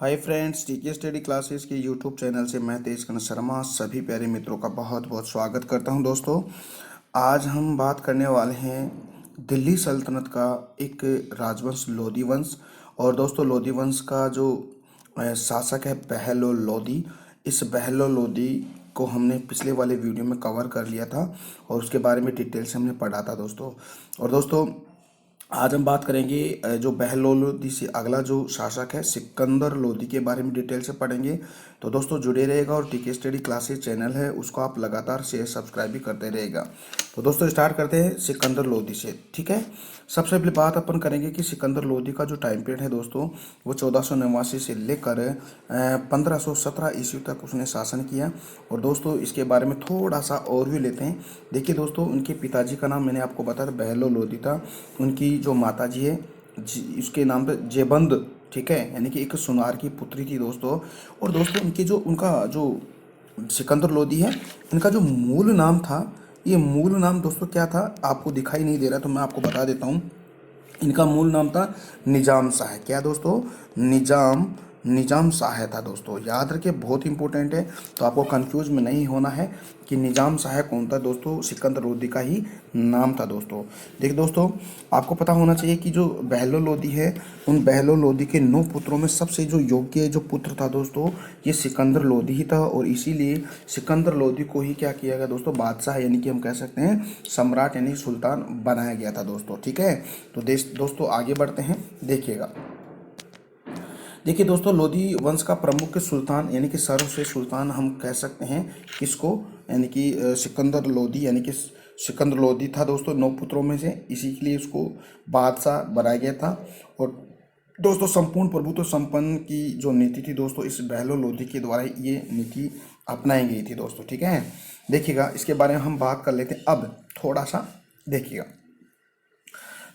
Hi friends, टीके study classes के YouTube channel से मैं तेजकन शर्मा सभी प्यारे मित्रों का बहुत बहुत स्वागत करता हूं। दोस्तों, आज हम बात करने वाले हैं दिल्ली सल्तनत का एक राजवंश लोधी वंश। और दोस्तों, लोधी वंश का जो शासक है बहलो लोधी। इस बहलो लोधी को हमने पिछले वाले वीडियो में कवर कर लिया था और उसके बारे में डिटेल से हमने पढ़ा था दोस्तों। और दोस्तों, आज हम बात करेंगे जो बहलोल लोधी से अगला जो शासक है सिकंदर लोधी के बारे में डिटेल से पढ़ेंगे। तो दोस्तों जुड़े रहेगा और टीके स्टडी क्लासेस चैनल है उसको आप लगातार शेयर सब्सक्राइब भी करते रहेगा। तो दोस्तों स्टार्ट करते हैं सिकंदर लोधी से। ठीक है, सबसे पहले बात अपन करेंगे कि सिकंदर लोधी का जो टाइम पीरियड है दोस्तों, वो 1489 से लेकर 1517 ईस्वी तक उसने शासन किया। और दोस्तों इसके बारे में थोड़ा सा और भी लेते हैं। देखिए दोस्तों, उनके पिताजी का नाम मैंने आपको बताया था बहलो लोधी था। उनकी जो माता जी है उसके नाम पे जेबंद, ठीक है, यानी कि एक सुनार की पुत्री थी दोस्तों। और दोस्तों इनके जो उनका जो सिकंदर लोधी है, इनका जो मूल नाम था, ये मूल नाम दोस्तों क्या था आपको दिखाई नहीं दे रहा तो मैं आपको बता देता हूँ। इनका मूल नाम था निजाम शाह। क्या दोस्तों? निजाम निजाम शाह था दोस्तों, याद रखिए, बहुत इंपॉर्टेंट है। तो आपको कंफ्यूज में नहीं होना है कि निजाम शाह कौन था दोस्तों, सिकंदर लोधी का ही नाम था दोस्तों। देखिए दोस्तों, आपको पता होना चाहिए कि जो बहलो लोधी है, उन बहलो लोधी के 9 पुत्रों में सबसे जो योग्य जो पुत्र था दोस्तों, ये सिकंदर लोधी ही था। और इसीलिए सिकंदर लोधी को ही क्या किया गया दोस्तों, बादशाह यानी कि हम कह सकते हैं सम्राट यानी सुल्तान बनाया गया था दोस्तों। ठीक है, तो दोस्तों आगे बढ़ते हैं। देखिएगा, देखिए दोस्तों, लोधी वंश का प्रमुख सुल्तान यानी कि सर्वश्रेष्ठ सुल्तान हम कह सकते हैं किसको, यानी कि सिकंदर लोधी, यानी कि सिकंदर लोधी था दोस्तों 9 पुत्रों में से, इसी के लिए उसको बादशाह बनाया गया था। और दोस्तों संपूर्ण प्रभुत्व संपन्न की जो नीति थी दोस्तों, इस बहलो लोधी के द्वारा ये नीति अपनाई गई थी दोस्तों। ठीक है, देखिएगा इसके बारे में हम बात कर लेते हैं अब थोड़ा सा। देखिएगा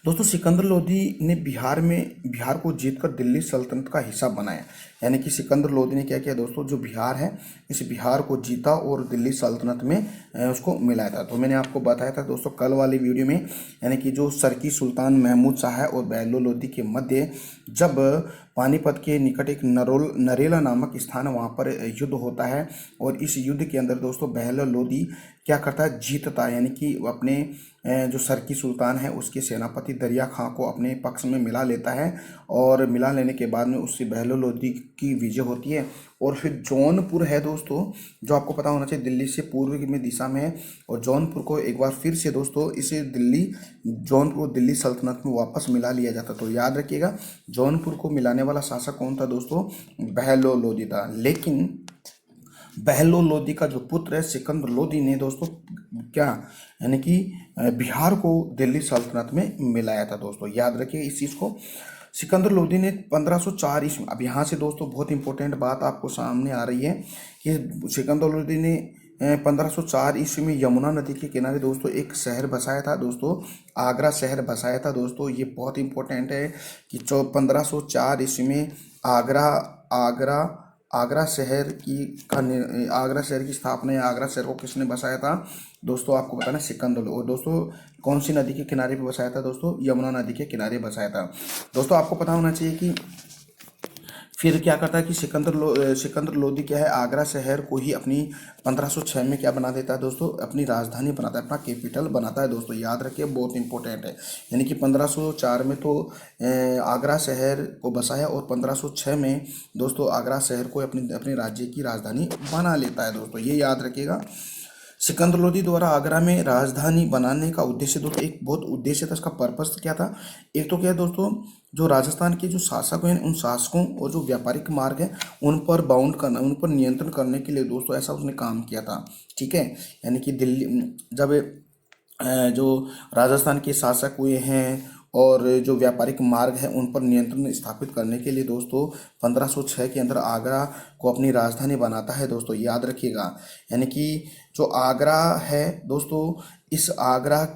दोस्तों, सिकंदर लोधी ने बिहार को जीतकर दिल्ली सल्तनत का हिस्सा बनाया। यानी कि सिकंदर लोधी ने क्या किया दोस्तों, जो बिहार है इस बिहार को जीता और दिल्ली सल्तनत में उसको मिलाया था। तो मैंने आपको बताया था दोस्तों कल वाली वीडियो में, यानी कि जो सरकी सुल्तान महमूद शाह और बहलो लोधी के मध्य जब पानीपत के निकट एक नरेला नामक स्थान वहाँ पर युद्ध होता है। और इस युद्ध के अंदर दोस्तों बहलो लोधी क्या करता है, जीतता है, यानी कि अपने जो सरकी सुल्तान है उसके सेनापति दरिया खां को अपने पक्ष में मिला लेता है। और मिला लेने के बाद में उससे बहलो लोधी की विजय होती है। और फिर जौनपुर है दोस्तों, जो आपको पता होना चाहिए दिल्ली से पूर्व में दिशा में है। और जौनपुर को एक बार फिर से दोस्तों इसे जौनपुर दिल्ली सल्तनत में वापस मिला लिया जाता। तो याद रखिएगा, जौनपुर को मिलाने वाला शासक कौन था दोस्तों, बहलो लोधी था। लेकिन बहलो लोधी का जो पुत्र है सिकंदर लोधी ने दोस्तों क्या, यानी कि बिहार को दिल्ली सल्तनत में मिलाया था दोस्तों। याद रखिए इस चीज़ को। सिकंदर लोधी ने 1504 ईस्वी, अब यहाँ से दोस्तों बहुत इंपॉर्टेंट बात आपको सामने आ रही है कि सिकंदर लोधी ने 1504 ईस्वी में यमुना नदी के किनारे दोस्तों एक शहर बसाया था दोस्तों, आगरा शहर बसाया था दोस्तों। ये बहुत इंपॉर्टेंट है कि 1504 ईस्वी में आगरा आगरा आगरा शहर आगरा शहर की स्थापना या आगरा शहर को किसने बसाया था दोस्तों, आपको बताना सिकंदर। और दोस्तों कौन सी नदी के किनारे पे बसाया था दोस्तों, यमुना नदी के किनारे बसाया था दोस्तों। आपको पता होना चाहिए कि फिर क्या करता है कि सिकंदर लोधी क्या है, आगरा शहर को ही अपनी 1506 में क्या बना देता है दोस्तों, अपनी राजधानी बनाता है, अपना कैपिटल बनाता है दोस्तों। याद रखिए बहुत इंपॉर्टेंट है। यानी कि 1504 में तो आगरा शहर को बसाया और 1506 में दोस्तों आगरा शहर को अपने राज्य की राजधानी बना लेता है दोस्तों, ये याद रखिएगा। सिकंदर लोधी द्वारा आगरा में राजधानी बनाने का उद्देश्य दोस्तों, एक बहुत उद्देश्य था, इसका पर्पस क्या था। एक तो क्या दोस्तों, जो राजस्थान के जो शासक हैं उन शासकों और जो व्यापारिक मार्ग है उन पर बाउंड करना, उन पर नियंत्रण करने के लिए दोस्तों ऐसा उसने काम किया था। ठीक है, यानी कि दिल्ली जब जो राजस्थान के शासक हुए हैं और जो व्यापारिक मार्ग है उन पर नियंत्रण स्थापित करने के लिए दोस्तों 1506 के अंदर आगरा को अपनी राजधानी बनाता है दोस्तों। याद रखिएगा, यानी कि जो आगरा है दोस्तों, इस आगरा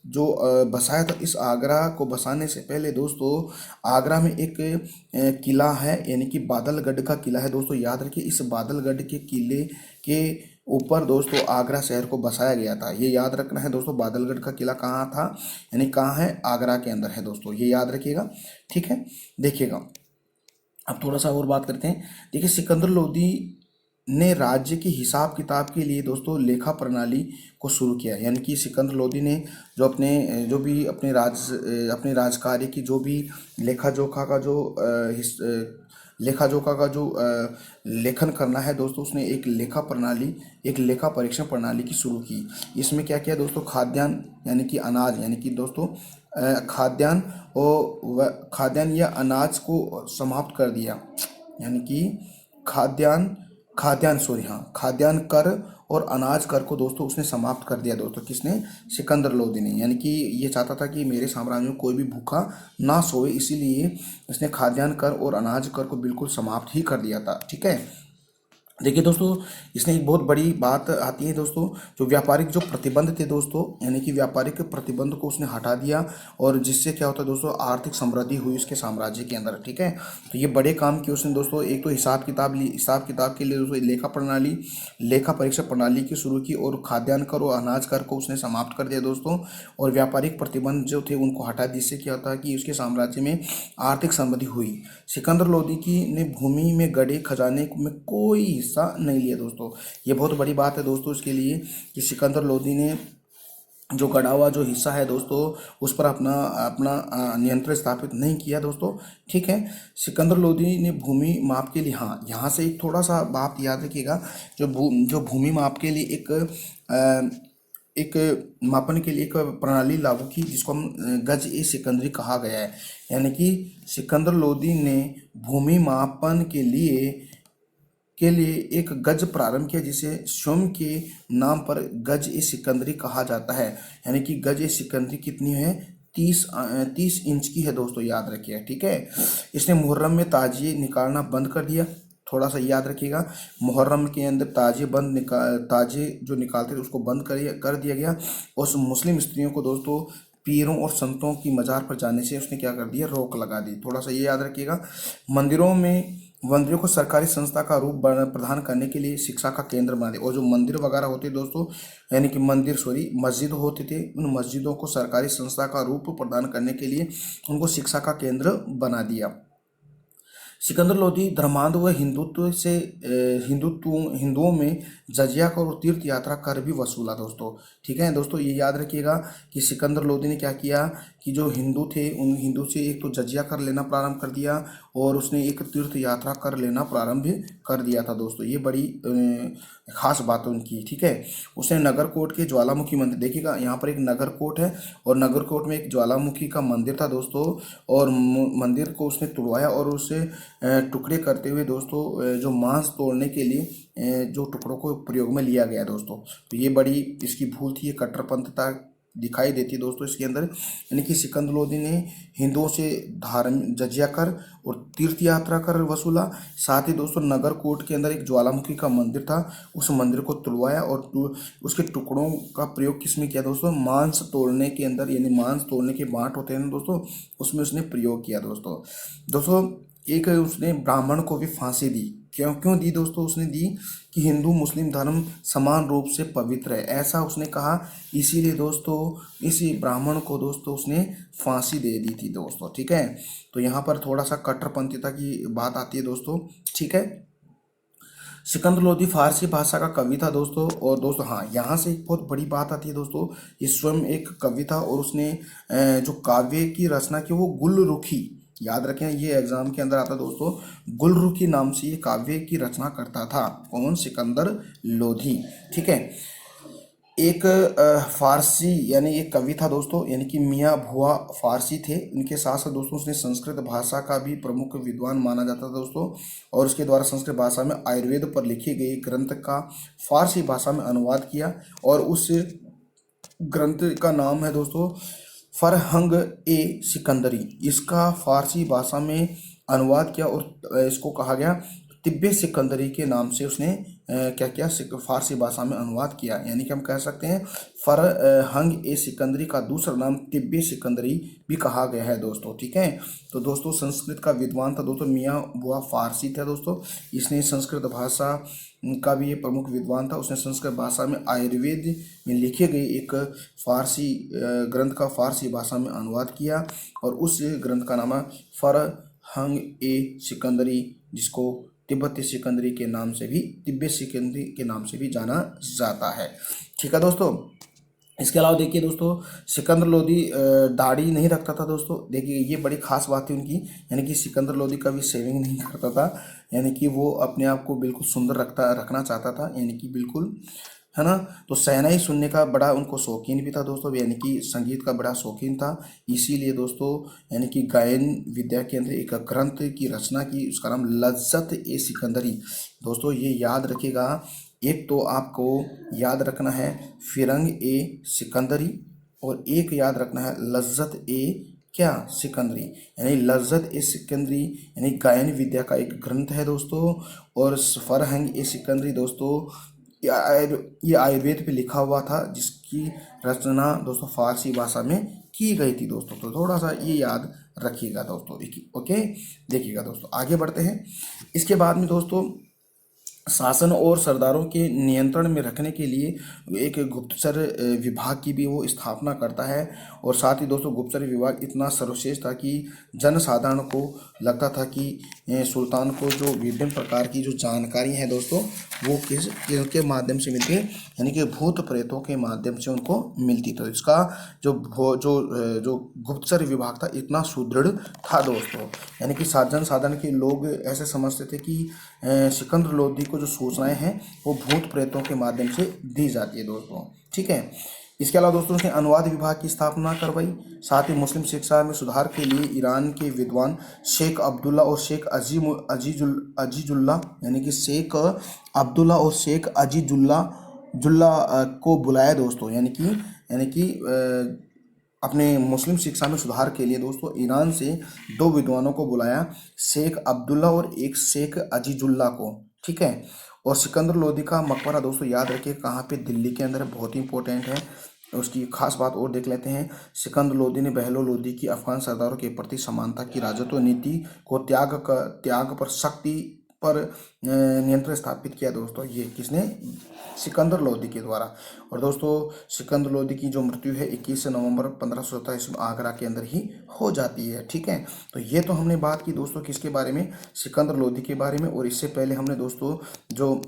जो बसाया था, इस आगरा को बसाने से पहले दोस्तों आगरा में एक किला है, यानी कि बादलगढ़ का किला है दोस्तों। याद रखिए, इस बादलगढ़ के किले के ऊपर दोस्तों आगरा शहर को बसाया गया था। ये याद रखना है दोस्तों, बादलगढ़ का किला कहाँ था, यानी कहाँ है, आगरा के अंदर है दोस्तों, ये याद रखिएगा। ठीक है, देखिएगा अब थोड़ा सा और बात करते हैं। देखिए, सिकंदर लोदी ने राज्य के हिसाब किताब के लिए दोस्तों लेखा प्रणाली को शुरू किया। यानी कि सिकंदर लोदी ने जो भी अपने राजकार्य की जो भी लेखा जोखा का जो लेखा जोखा का जो लेखन करना है दोस्तों, उसने एक लेखा परीक्षण प्रणाली की शुरू की। इसमें क्या किया दोस्तों, खाद्यान्न यानी कि अनाज, यानी कि दोस्तों खाद्यान्न या अनाज को समाप्त कर दिया। यानी कि खाद्यान्न खाद्यान्न सॉरी हाँ खाद्यान्न कर और अनाज कर को दोस्तों उसने समाप्त कर दिया दोस्तों। किसने? सिकंदर लोदी ने। यानी कि ये चाहता था कि मेरे साम्राज्य में कोई भी भूखा ना सोए, इसीलिए इसने खाद्यान्न कर और अनाज कर को बिल्कुल समाप्त ही कर दिया था। ठीक है। देखिए दोस्तों, इसमें एक बहुत बड़ी बात आती है दोस्तों, जो व्यापारिक जो प्रतिबंध थे दोस्तों, यानी कि व्यापारिक प्रतिबंध को उसने हटा दिया, और जिससे क्या होता है दोस्तों, आर्थिक समृद्धि हुई उसके साम्राज्य के अंदर। ठीक है। तो ये बड़े काम किए उसने दोस्तों। एक तो हिसाब किताब के लिए दोस्तों लेखा परीक्षा प्रणाली की शुरू की, और खाद्यान्न कर और अनाज कर को उसने समाप्त कर दिया दोस्तों, और व्यापारिक प्रतिबंध जो थे उनको हटा दिया। जिससे क्या होता है कि उसके साम्राज्य में आर्थिक समृद्धि हुई। सिकंदर लोदी की ने भूमि में गड़े खजाने में कोई हिस्सा नहीं लिया दोस्तों। ये बहुत बड़ी बात है दोस्तों इसके लिए, कि सिकंदर लोदी ने जो गड़ा हुआ जो हिस्सा है दोस्तों, उस पर अपना अपना नियंत्रण स्थापित नहीं किया दोस्तों। ठीक है। सिकंदर लोदी ने भूमि माप के लिए, हाँ यहाँ से एक थोड़ा सा बात याद रखिएगा, जो भूमि माप के लिए एक मापन के लिए एक प्रणाली लागू की, जिसको हम गज ए सिकंदरी कहा गया है। यानी कि सिकंदर लोदी ने भूमि मापन के लिए एक गज प्रारंभ किया, जिसे स्वयं के नाम पर गज ए सिकंदरी कहा जाता है। यानी कि गज ए सिकंदरी कितनी है? 30 इंच की है दोस्तों, याद रखिए। ठीक है। इसने मुहर्रम में ताजिए निकालना बंद कर दिया। थोड़ा सा याद रखिएगा, मुहर्रम के अंदर ताजे जो निकालते थे उसको बंद कर दिया गया। और मुस्लिम स्त्रियों को दोस्तों पीरों और संतों की मज़ार पर जाने से उसने क्या कर दिया? रोक लगा दी। थोड़ा सा ये याद रखिएगा। मंदिरों को सरकारी संस्था का रूप प्रदान करने के लिए शिक्षा का केंद्र बना दिया। और जो मंदिर वगैरह होते दोस्तों, यानी कि मस्जिद होते थे, उन मस्जिदों को सरकारी संस्था का रूप प्रदान करने के लिए उनको शिक्षा का केंद्र बना दिया। सिकंदर लोदी धर्मांध व हिंदुओं में जजिया कर और तीर्थ यात्रा कर भी वसूला दोस्तों। ठीक है दोस्तों, ये याद रखिएगा कि सिकंदर लोदी ने क्या किया कि जो हिंदू थे उन हिंदू से एक तो जजिया कर लेना प्रारंभ कर दिया, और उसने एक तीर्थ यात्रा कर लेना प्रारंभ कर दिया था दोस्तों। ये बड़ी खास बात है उनकी। ठीक है। उसने नगरकोट के ज्वालामुखी मंदिर, देखिएगा यहाँ पर एक नगरकोट है, और नगरकोट में एक ज्वालामुखी का मंदिर था दोस्तों, और मंदिर को उसने तुड़वाया, और उसे टुकड़े करते हुए दोस्तों जो मांस तोड़ने के लिए जो टुकड़ों को प्रयोग में लिया गया दोस्तों। तो ये बड़ी इसकी भूल थी, ये कट्टरपंथता दिखाई देती है दोस्तों इसके अंदर। यानी कि सिकंदर लोदी ने हिंदुओं से धार्मिक जजिया कर और तीर्थ यात्रा कर वसूला। साथ ही दोस्तों नगरकोट के अंदर एक ज्वालामुखी का मंदिर था, उस मंदिर को तुड़वाया, और उसके टुकड़ों का प्रयोग किसमें किया दोस्तों? मांस तोड़ने के अंदर, यानी मांस तोड़ने के बांट होते हैं ना दोस्तों, उसमें उसने प्रयोग किया दोस्तों। एक उसने ब्राह्मण को भी फांसी दी। क्यों दी दोस्तों? उसने दी कि हिंदू मुस्लिम धर्म समान रूप से पवित्र है, ऐसा उसने कहा। इसीलिए दोस्तों इसी ब्राह्मण को दोस्तों उसने फांसी दे दी थी दोस्तों। ठीक है। तो यहाँ पर थोड़ा सा कट्टरपंथीता की बात आती है दोस्तों। ठीक है। सिकंदर लोदी फारसी भाषा का कवि था दोस्तों। और दोस्तों हाँ, यहाँ से एक बहुत बड़ी बात आती है दोस्तों, ये स्वयं एक कवि था, और उसने जो काव्य की रचना की वो गुलरुखी, याद रखें ये एग्जाम के अंदर आता दोस्तों, गुलरुखी नाम से ये काव्य की रचना करता था। कौन? सिकंदर लोधी। ठीक है। एक फारसी यानी एक कवि था दोस्तों, यानी कि मियाँ भुआ फारसी थे। इनके साथ साथ दोस्तों उसने संस्कृत भाषा का भी प्रमुख विद्वान माना जाता था दोस्तों, और उसके द्वारा संस्कृत भाषा में आयुर्वेद पर लिखे गए ग्रंथ का फारसी भाषा में अनुवाद किया, और उस ग्रंथ का नाम है दोस्तों फरहंग ए सिकंदरी। इसका फारसी भाषा में अनुवाद किया, और इसको कहा गया तिब्बे सिकंदरी के नाम से उसने क्या किया? फारसी भाषा में अनुवाद किया। यानी कि हम कह सकते हैं फरहंग ए सिकंदरी का दूसरा नाम तिब्बे सिकंदरी भी कहा गया है दोस्तों। ठीक है। तो दोस्तों संस्कृत का विद्वान था दोस्तों, मियाँ बुआ फारसी था दोस्तों। इसने संस्कृत भाषा का भी ये प्रमुख विद्वान था। उसने संस्कृत भाषा में आयुर्वेद में लिखे गए एक ग्रंथ का फारसी भाषा में अनुवाद किया, और उस ग्रंथ का नाम है हंग ए सिकंदरी, जिसको तिब्बती सिकंदरी के नाम से भी, तिब्बत सिकंदरी के नाम से भी जाना जाता है। ठीक है दोस्तों। इसके अलावा देखिए दोस्तों, सिकंदर लोदी दाढ़ी नहीं रखता था दोस्तों। देखिए ये बड़ी खास बात है उनकी, यानी कि सिकंदर लोदी कभी शेविंग नहीं करता था, यानी कि वो अपने आप को बिल्कुल सुंदर रखना चाहता था, यानी कि बिल्कुल, है ना। तो शहनाई सुनने का बड़ा उनको शौकीन भी था दोस्तों, यानी कि संगीत का बड़ा शौकीन था। इसीलिए दोस्तों, यानी कि गायन विद्या के अंदर एक ग्रंथ की रचना की, उसका नाम लज्जत ए सिकंदरी। दोस्तों ये याद रखिएगा, एक तो आपको याद रखना है फिरंग ए सिकंदरी, और एक याद रखना है लज्जत ए क्या सिकंदरी, यानी लज्जत ए सिकंदरी यानी गायन विद्या का एक ग्रंथ है दोस्तों। और फरहंग ए सिकंदरी दोस्तों, ये आयुर्वेद पे लिखा हुआ था, जिसकी रचना दोस्तों फारसी भाषा में की गई थी दोस्तों। तो थोड़ा सा ये याद रखिएगा दोस्तों। ओके, देखिएगा दोस्तों, आगे बढ़ते हैं। इसके बाद में दोस्तों, शासन और सरदारों के नियंत्रण में रखने के लिए एक गुप्तचर विभाग की भी वो स्थापना करता है। और साथ ही दोस्तों, गुप्तचर विभाग इतना सर्वश्रेष्ठ था कि जनसाधारण को लगता था कि सुल्तान को जो विभिन्न प्रकार की जो जानकारी है दोस्तों, वो किसके माध्यम से मिलती है, यानी कि भूत प्रेतों के माध्यम से उनको मिलती। तो इसका जो गुप्तचर विभाग था इतना सुदृढ़ था दोस्तों, यानी कि जनसाधारण के लोग ऐसे समझते थे कि सिकंदर लोदी को जो सूचनाएं हैं वो भूत प्रेतों के माध्यम से दी जाती है दोस्तों। ठीक है। इसके अलावा दोस्तों, उसने अनुवाद विभाग की स्थापना करवाई। साथ ही मुस्लिम शिक्षा में सुधार के लिए ईरान के विद्वान शेख अब्दुल्ला और शेख अजीजुल्ला, यानी कि शेख अब्दुल्ला और शेख जुल्ला को बुलाया दोस्तों, यानी कि अपने मुस्लिम शिक्षा में सुधार के लिए दोस्तों ईरान से दो विद्वानों को बुलाया, शेख अब्दुल्ला और एक शेख अजीजुल्ला को। ठीक है। और सिकंदर लोदी का मकबरा दोस्तों याद रखिए कहाँ पे, दिल्ली के अंदर, बहुत ही इंपॉर्टेंट है। उसकी खास बात और देख लेते हैं। सिकंदर लोदी ने बहलोल लोदी की अफगान सरदारों के प्रति समानता की राजत्व नीति को त्याग पर सख्ती पर नियंत्रण स्थापित किया दोस्तों। ये किसने? सिकंदर लोदी के द्वारा। और दोस्तों, सिकंदर लोदी की जो मृत्यु है 21 नवंबर 1527 ईस्वी में आगरा के अंदर ही हो जाती है। ठीक है। तो ये तो हमने बात की दोस्तों किसके बारे में, सिकंदर लोदी के बारे में। और इससे पहले हमने दोस्तों जो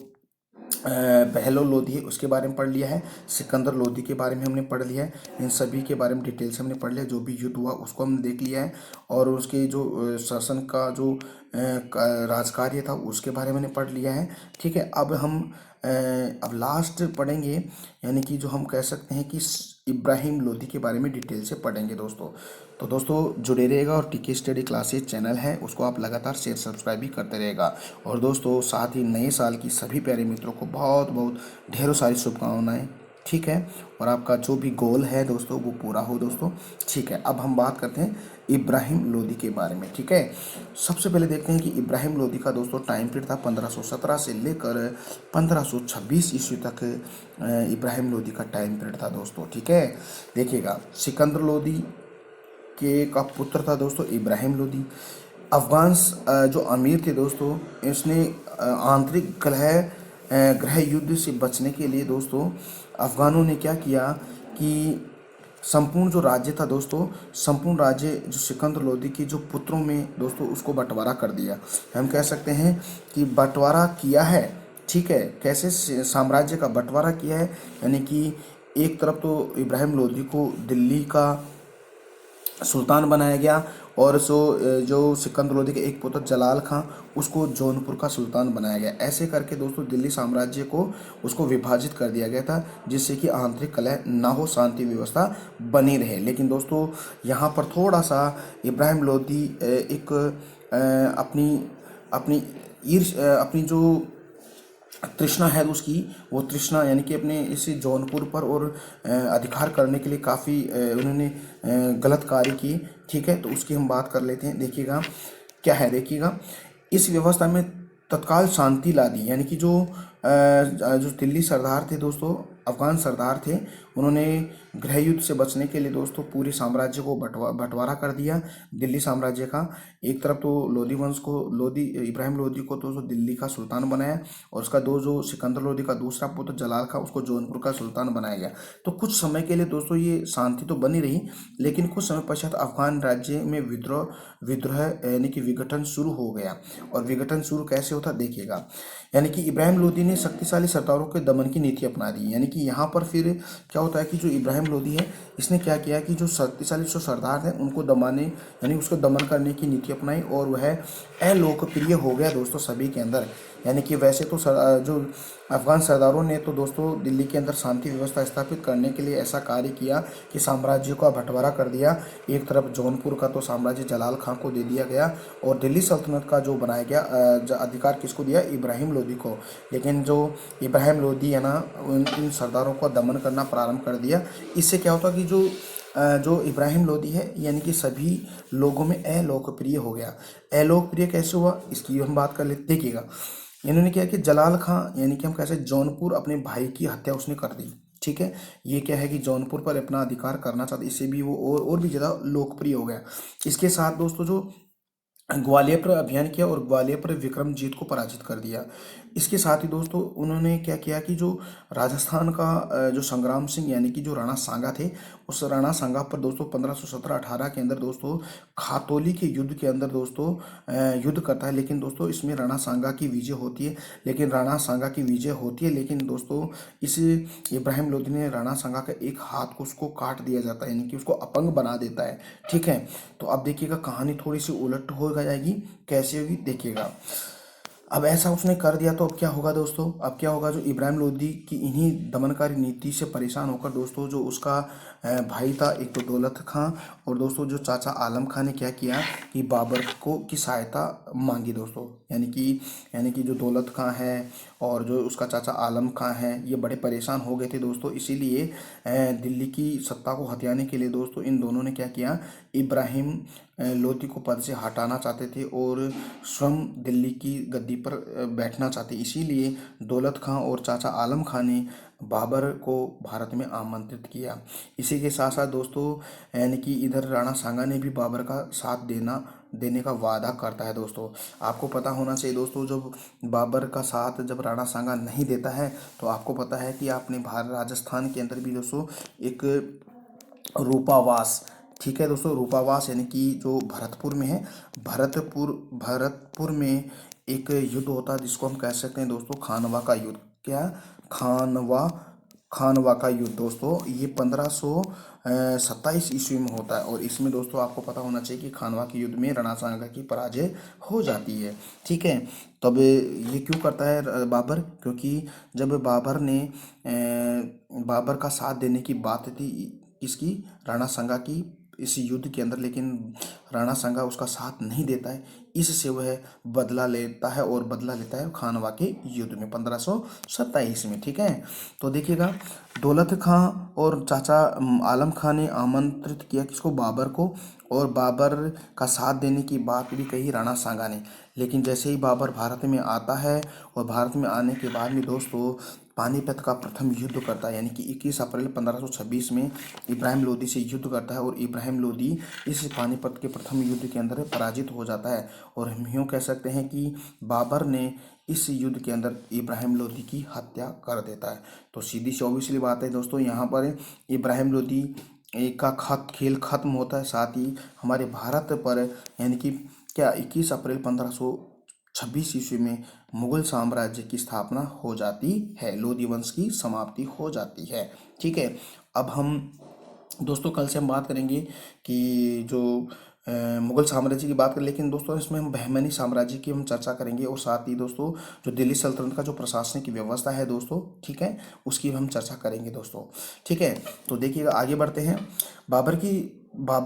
बहलोल लोदी है उसके बारे में पढ़ लिया है, सिकंदर लोदी के बारे में हमने पढ़ लिया है। इन सभी के बारे में डिटेल से हमने पढ़ लिया, जो भी युद्ध हुआ उसको हमने देख लिया है। और उसके जो शासन का जो राजकार्य था उसके बारे में हमने पढ़ लिया है। ठीक है। अब लास्ट पढ़ेंगे, यानी कि जो हम कह सकते हैं कि इब्राहिम लोदी के बारे में डिटेल से पढ़ेंगे दोस्तों। तो दोस्तों जुड़े रहेगा, और टीके स्टडी क्लासेस चैनल है उसको आप लगातार शेयर सब्सक्राइब भी करते रहेगा। और दोस्तों साथ ही नए साल की सभी प्यारे मित्रों को बहुत बहुत ढेरों सारी शुभकामनाएं। ठीक है। और आपका जो भी गोल है दोस्तों वो पूरा हो दोस्तों। ठीक है। अब हम बात करते हैं इब्राहिम लोदी के बारे में। ठीक है। सबसे पहले देखते हैं कि इब्राहिम लोदी का दोस्तों टाइम पीरियड था 1517 से लेकर 1526 ईस्वी तक इब्राहिम लोदी का टाइम पीरियड था दोस्तों। ठीक है। देखिएगा, सिकंदर लोदी के का पुत्र था दोस्तों इब्राहिम लोदी। अफगान जो अमीर थे दोस्तों, इसने आंतरिक ग्रह युद्ध से बचने के लिए दोस्तों अफगानों ने क्या किया कि संपूर्ण जो राज्य था दोस्तों, संपूर्ण राज्य जो सिकंदर लोदी के जो पुत्रों में दोस्तों उसको बंटवारा कर दिया। हम कह सकते हैं कि बंटवारा किया है। ठीक है। कैसे साम्राज्य का बंटवारा किया है, यानी कि एक तरफ तो इब्राहिम लोदी को दिल्ली का सुल्तान बनाया गया, और जो सिकंदर लोदी के एक पुत्र जलाल खां उसको जौनपुर का सुल्तान बनाया गया। ऐसे करके दोस्तों दिल्ली साम्राज्य को उसको विभाजित कर दिया गया था, जिससे कि आंतरिक कलह ना हो, शांति व्यवस्था बनी रहे। लेकिन दोस्तों यहाँ पर थोड़ा सा इब्राहिम लोदी एक अपनी जो तृष्णा है उसकी, वो तृष्णा यानी कि अपने इस जौनपुर पर और अधिकार करने के लिए काफ़ी उन्होंने गलत कार्य किए। ठीक है। तो उसकी हम बात कर लेते हैं। देखिएगा क्या है, देखिएगा इस व्यवस्था में तत्काल शांति ला दी, यानी कि जो दिल्ली सरदार थे दोस्तों, अफगान सरदार थे, उन्होंने गृह युद्ध से बचने के लिए दोस्तों पूरे साम्राज्य को बंटवारा कर दिया, दिल्ली साम्राज्य का। एक तरफ तो लोधी वंश को, लोधी इब्राहिम लोधी को तो दिल्ली का सुल्तान बनाया, और उसका जो सिकंदर लोधी का दूसरा पुत्र जलाल खां, उसको जौनपुर का सुल्तान बनाया गया। तो कुछ समय के लिए दोस्तों ये शांति तो बनी रही, लेकिन कुछ समय पश्चात अफगान राज्य में विद्रोह यानी कि विघटन शुरू हो गया। और विघटन शुरू कैसे होता देखिएगा, यानी कि इब्राहिम लोदी ने शक्तिशाली सरदारों के दमन की नीति अपना दी। यानी कि यहाँ पर फिर क्या होता है कि जो इब्राहिम लोदी है, इसने क्या किया कि जो शक्तिशाली जो सरदार थे उनको दमाने यानी उसको दमन करने की नीति अपनाई, और वह अलोकप्रिय हो गया दोस्तों सभी के अंदर। यानी कि वैसे तो जो अफगान सरदारों ने तो दोस्तों दिल्ली के अंदर शांति व्यवस्था स्थापित करने के लिए ऐसा कार्य किया कि साम्राज्य का बंटवारा कर दिया। एक तरफ जौनपुर का तो साम्राज्य जलाल खां को दे दिया गया, और दिल्ली सल्तनत का जो बनाया गया अधिकार किसको दिया, इब्राहिम लोदी को। लेकिन जो इब्राहिम लोदी है ना, इन सरदारों को दमन करना प्रारंभ कर दिया। इससे क्या होता कि जो इब्राहिम लोदी है यानी कि सभी लोगों में अलोकप्रिय हो गया। अलोकप्रिय कैसे हुआ इसकी हम बात कर लेते, देखिएगा। इन्होंने क्या कि जलाल खां यानी कि हम कैसे जौनपुर अपने भाई की हत्या उसने कर दी, ठीक है। ये क्या है कि जौनपुर पर अपना अधिकार करना चाहते, इससे भी वो और भी ज़्यादा लोकप्रिय हो गया। इसके साथ दोस्तों जो ग्वालियर पर अभियान किया और ग्वालियर पर विक्रमजीत को पराजित कर दिया। इसके साथ ही दोस्तों उन्होंने क्या किया कि जो राजस्थान का जो संग्राम सिंह यानी कि जो राणा सांगा थे, उस राणा सांगा पर दोस्तों 1517-18 के अंदर दोस्तों खातौली के युद्ध के अंदर दोस्तों युद्ध करता है। लेकिन दोस्तों इसमें राणा सांगा की विजय होती है, लेकिन दोस्तों इस इब्राहिम लोदी ने राणा सांगा का एक हाथ को उसको काट दिया जाता है, यानी कि उसको अपंग बना देता है, ठीक है। तो अब देखिएगा कहानी थोड़ी सी उलट हो जाएगी, कैसे होगी देखिएगा। अब ऐसा उसने कर दिया तो अब क्या होगा दोस्तों, अब क्या होगा, जो इब्राहिम लोदी की इन्हीं दमनकारी नीति से परेशान होकर दोस्तों जो उसका भाई था एक तो दौलत खां, और दोस्तों जो चाचा आलम खां ने क्या किया कि बाबर को की सहायता मांगी दोस्तों। यानी कि जो दौलत खां है और जो उसका चाचा आलम खां है, ये बड़े परेशान हो गए थे दोस्तों। इसीलिए दिल्ली की सत्ता को हथियाने के लिए दोस्तों इन दोनों ने क्या किया, इब्राहिम लोदी को पद से हटाना चाहते थे और स्वयं दिल्ली की गद्दी पर बैठना चाहते। इसीलिए दौलत खां और चाचा आलम खां ने बाबर को भारत में आमंत्रित किया। इसी के साथ साथ दोस्तों यानी कि इधर राणा सांगा ने भी बाबर का साथ देने का वादा करता है दोस्तों। आपको पता होना चाहिए दोस्तों, जब बाबर का साथ जब राणा सांगा नहीं देता है तो आपको पता है कि आपने राजस्थान के अंदर भी दोस्तों एक रूपावास, ठीक है दोस्तों, रूपावास यानी कि जो भरतपुर में है, भरतपुर में एक युद्ध होता है जिसको हम कह सकते हैं दोस्तों खानवा का युद्ध। क्या, खानवा का युद्ध दोस्तों, ये 1527 ईस्वी में होता है। और इसमें दोस्तों आपको पता होना चाहिए कि खानवा के युद्ध में राणा सांगा की पराजय हो जाती है, ठीक है। तब ये क्यों करता है बाबर, क्योंकि जब बाबर का साथ देने की बात थी इसकी, राणा सांगा की, इस युद्ध के अंदर, लेकिन राणा सांगा उसका साथ नहीं देता है। इससे वह बदला लेता है खानवा के युद्ध में 1527 में, ठीक है। तो देखिएगा दौलत खां और चाचा आलम खां ने आमंत्रित किया किसको, बाबर को, और बाबर का साथ देने की बात भी कही राणा सांगा ने। लेकिन जैसे ही बाबर भारत में आता है, और भारत में आने के बाद में दोस्तों पानीपत का प्रथम युद्ध करता है, यानी कि 21 अप्रैल 1526 में इब्राहिम लोदी से युद्ध करता है, और इब्राहिम लोदी इस पानीपत के प्रथम युद्ध के अंदर पराजित हो जाता है। और हम यूँ कह सकते हैं कि बाबर ने इस युद्ध के अंदर इब्राहिम लोदी की हत्या कर देता है। तो सीधी सी बात है दोस्तों, यहाँ पर इब्राहिम लोदी का खेल खत्म होता है। साथ ही हमारे भारत पर यानी कि क्या 21 अप्रैल 1526 ईस्वी में मुगल साम्राज्य की स्थापना हो जाती है, लोदी वंश की समाप्ति हो जाती है, ठीक है। अब हम दोस्तों कल से हम बात करेंगे कि जो मुगल साम्राज्य की बात करें, लेकिन दोस्तों इसमें हम बहमनी साम्राज्य की हम चर्चा करेंगे, और साथ ही दोस्तों जो दिल्ली सल्तनत का जो प्रशासनिक की व्यवस्था है दोस्तों, ठीक है, उसकी हम चर्चा करेंगे दोस्तों, ठीक है। तो देखिएगा आगे बढ़ते हैं। बाबर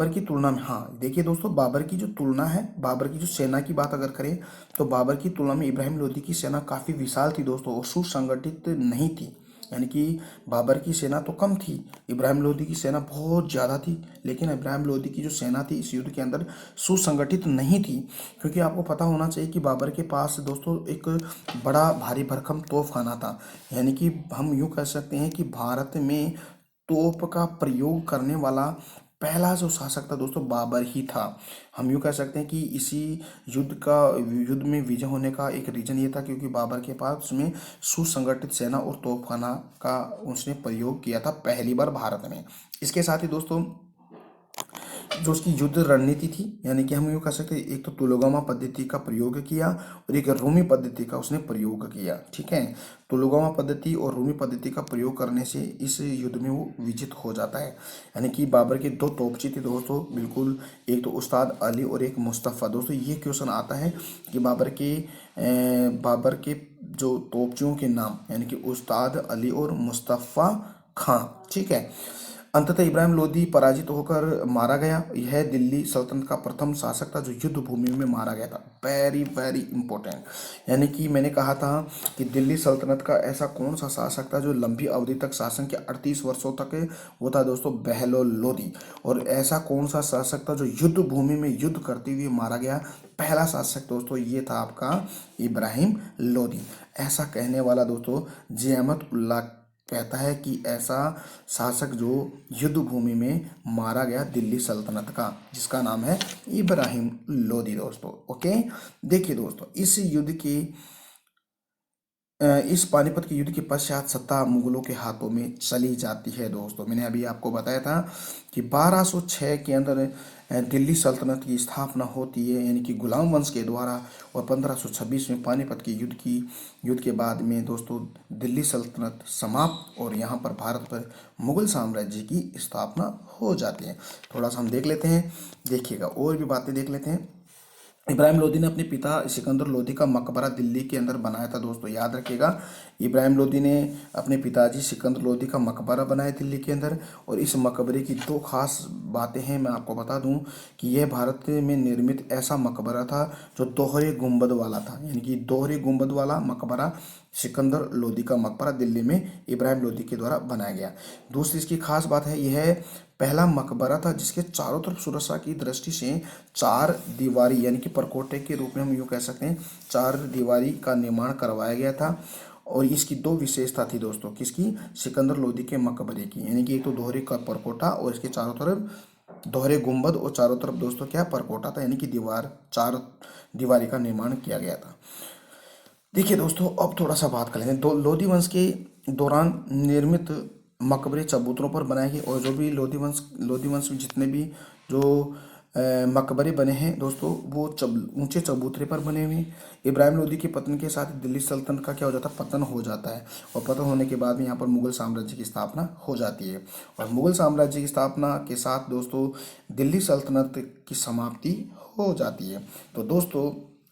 की तुलना में, हाँ देखिए दोस्तों, बाबर की जो तुलना है, बाबर की जो सेना की बात अगर करें तो बाबर की तुलना में इब्राहिम लोदी की सेना काफ़ी विशाल थी दोस्तों, और सुसंगठित नहीं थी। यानी कि बाबर की सेना तो कम थी, इब्राहिम लोदी की सेना बहुत ज़्यादा थी। लेकिन इब्राहिम लोदी की जो सेना थी इस युद्ध के अंदर सुसंगठित नहीं थी, क्योंकि आपको पता होना चाहिए कि बाबर के पास दोस्तों एक बड़ा भारी भरकम तोपखाना था। यानी कि हम यूँ कह सकते हैं कि भारत में तोप का प्रयोग करने वाला पहला जो शासक था दोस्तों बाबर ही था। हम यूँ कह सकते हैं कि इसी युद्ध में विजय होने का एक रीजन ये था क्योंकि बाबर के पास में सुसंगठित सेना और तोपखाना का उसने प्रयोग किया था पहली बार भारत में। इसके साथ ही दोस्तों जो उसकी युद्ध रणनीति थी, यानी कि हम यूँ कह सकते हैं एक तो तुलोगामा पद्धति का प्रयोग किया और एक रूमी पद्धति का उसने प्रयोग किया। ठीक है, तुलोगामा पद्धति और रूमी पद्धति का प्रयोग करने से इस युद्ध में वो विजित हो जाता है। यानी कि बाबर के दो तोपची थे दोस्तों, बिल्कुल, एक तो उस्ताद अली और एक मुस्तफ़ा। दोस्तों ये क्वेश्चन आता है कि बाबर के जो तोपचियों के नाम, यानी कि उस्ताद अली और मुस्तफ़ा खां। ठीक है, अंततः इब्राहिम लोदी पराजित होकर मारा गया। यह दिल्ली सल्तनत का प्रथम शासक था जो युद्ध भूमि में मारा गया था। वेरी वेरी इंपॉर्टेंट, यानी कि मैंने कहा था कि दिल्ली सल्तनत का ऐसा कौन सा शासक था जो लंबी अवधि तक शासन के 38 वर्षों तक वो था दोस्तों बहलोल लोदी। और ऐसा कौन सा शासक था जो युद्ध भूमि में युद्ध करते हुए मारा गया, पहला शासक दोस्तों ये था आपका इब्राहिम लोदी। ऐसा कहने वाला दोस्तों जियामत उल्लाह कहता है कि ऐसा शासक जो युद्ध भूमि में मारा गया दिल्ली सल्तनत का, जिसका नाम है इब्राहिम लोदी दोस्तों। ओके, देखिए दोस्तों इस पानीपत के युद्ध के पश्चात सत्ता मुगलों के हाथों में चली जाती है दोस्तों। मैंने अभी आपको बताया था कि 1206 के अंदर दिल्ली सल्तनत की स्थापना होती है, यानी कि गुलाम वंश के द्वारा। और 1526 में पानीपत के युद्ध के बाद में दोस्तों दिल्ली सल्तनत समाप्त और यहाँ पर भारत पर मुगल साम्राज्य की स्थापना हो जाती है। थोड़ा सा हम देख लेते हैं, देखिएगा और भी बातें देख लेते हैं। इब्राहिम लोदी ने अपने पिता सिकंदर लोदी का मकबरा दिल्ली के अंदर बनाया था दोस्तों, याद रखिएगा। इब्राहिम लोदी ने अपने पिताजी सिकंदर लोदी का मकबरा बनाया दिल्ली के अंदर। और इस मकबरे की दो खास बातें हैं, मैं आपको बता दूं कि यह भारत में निर्मित ऐसा मकबरा था जो दोहरे गुंबद वाला था, यानी कि दोहरे गुंबद वाला मकबरा सिकंदर लोदी का मकबरा दिल्ली में इब्राहिम लोदी के द्वारा बनाया गया। दूसरी इसकी खास बात है, यह पहला मकबरा था जिसके चारों तरफ सुरक्षा की दृष्टि से चार दीवारी, यानी कि परकोटे के रूप में हम यूँ कह सकते हैं, चार दीवारी का निर्माण करवाया गया था। और इसकी दो विशेषता थी दोस्तों, किसकी, सिकंदर लोदी के मकबरे की, यानी कि एक तो दोहरे का परकोटा और इसके चारों तरफ दोहरे गुंबद और चारों तरफ दोस्तों क्या परकोटा था, यानी कि चार दीवारी का निर्माण किया गया था। देखिए दोस्तों अब थोड़ा सा बात कर लेते हैं लोधी वंश के दौरान निर्मित मकबरे चबूतरों पर बनाए गए। और जो भी लोधी वंश में जितने भी जो मकबरे बने हैं दोस्तों वो ऊंचे चबूतरे पर बने हुए हैं। इब्राहिम लोदी के पतन के साथ दिल्ली सल्तनत का क्या हो जाता है, पतन हो जाता है। और पतन होने के बाद में यहाँ पर मुगल साम्राज्य की स्थापना हो जाती है। और मुगल साम्राज्य की स्थापना के साथ दोस्तों दिल्ली सल्तनत की समाप्ति हो जाती है। तो दोस्तों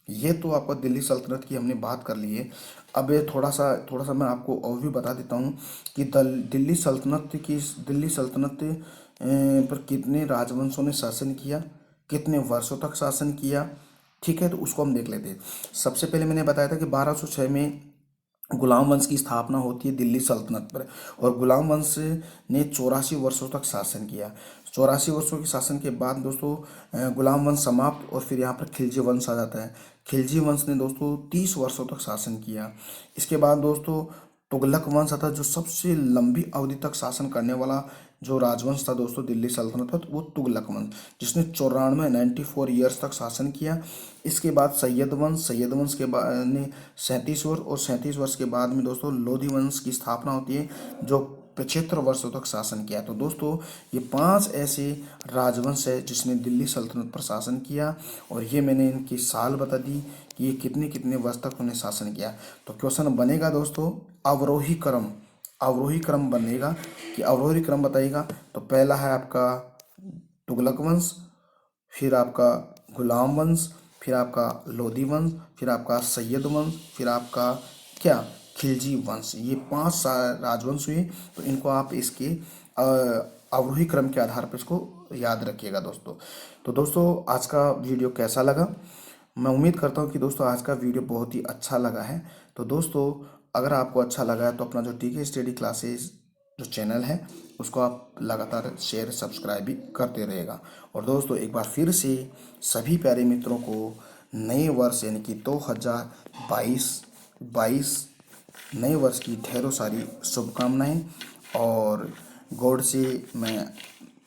ये तो आपको दिल्ली सल्तनत की हमने बात कर ली है। अब ये थोड़ा सा मैं आपको और भी बता देता हूँ कि दिल्ली सल्तनत पर कितने राजवंशों ने शासन किया, कितने वर्षों तक शासन किया। ठीक है, तो उसको हम देख लेते हैं। सबसे पहले मैंने बताया था कि 1206 में गुलाम वंश की स्थापना होती है दिल्ली सल्तनत पर। और गुलाम वंश ने 84 वर्षों तक शासन किया। 84 वर्षों के शासन के बाद दोस्तों गुलाम वंश समाप्त और फिर यहाँ पर खिलजी वंश आ जाता है। खिलजी वंश ने दोस्तों 30 वर्षों तक शासन किया। इसके बाद दोस्तों तुगलक वंश आता जो सबसे लंबी अवधि तक शासन करने वाला जो राजवंश था दोस्तों दिल्ली सल्तनत पर, वो तुगलक वंश, जिसने 94 ईयर्स तक शासन किया। इसके बाद सैयद वंश के बाद ने 37 वर्ष, और 37 वर्ष के बाद में दोस्तों लोधी वंश की स्थापना होती है जो 75 वर्षों तक शासन किया। तो दोस्तों ये 5 ऐसे राजवंश है जिसने दिल्ली सल्तनत पर शासन किया। और ये मैंने इनकी साल बता दी कि ये कितने कितने वर्ष तक उन्हें शासन किया। तो क्वेश्चन बनेगा दोस्तों अवरोही क्रम बनेगा कि अवरोही क्रम बताइएगा। तो पहला है आपका तुगलक वंश, फिर आपका गुलाम वंश, फिर आपका लोधी वंश, फिर आपका सैयद वंश, फिर आपका क्या खिलजी वंश। ये 5 राजवंश हुए। तो इनको आप इसके अवरोही क्रम के आधार पर इसको याद रखिएगा दोस्तों। तो दोस्तों आज का वीडियो कैसा लगा, मैं उम्मीद करता हूँ कि दोस्तों आज का वीडियो बहुत ही अच्छा लगा है। तो दोस्तों अगर आपको अच्छा लगा है तो अपना जो टीके स्टडी क्लासेस जो चैनल है उसको आप लगातार शेयर सब्सक्राइब भी करते रहेगा। और दोस्तों एक बार फिर से सभी प्यारे मित्रों को नए वर्ष यानी कि 2022 नए वर्ष की ढेरों सारी शुभकामनाएं। और गॉड से मैं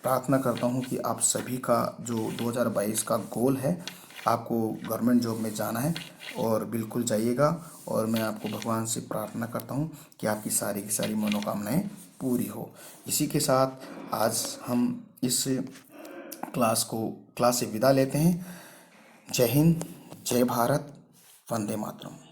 प्रार्थना करता हूँ कि आप सभी का जो 2022 का गोल है, आपको गवर्नमेंट जॉब में जाना है और बिल्कुल जाइएगा। और मैं आपको भगवान से प्रार्थना करता हूँ कि आपकी सारी की सारी मनोकामनाएं पूरी हो। इसी के साथ आज हम इस क्लास से विदा लेते हैं। जय हिंद, जय भारत, वंदे मातरम।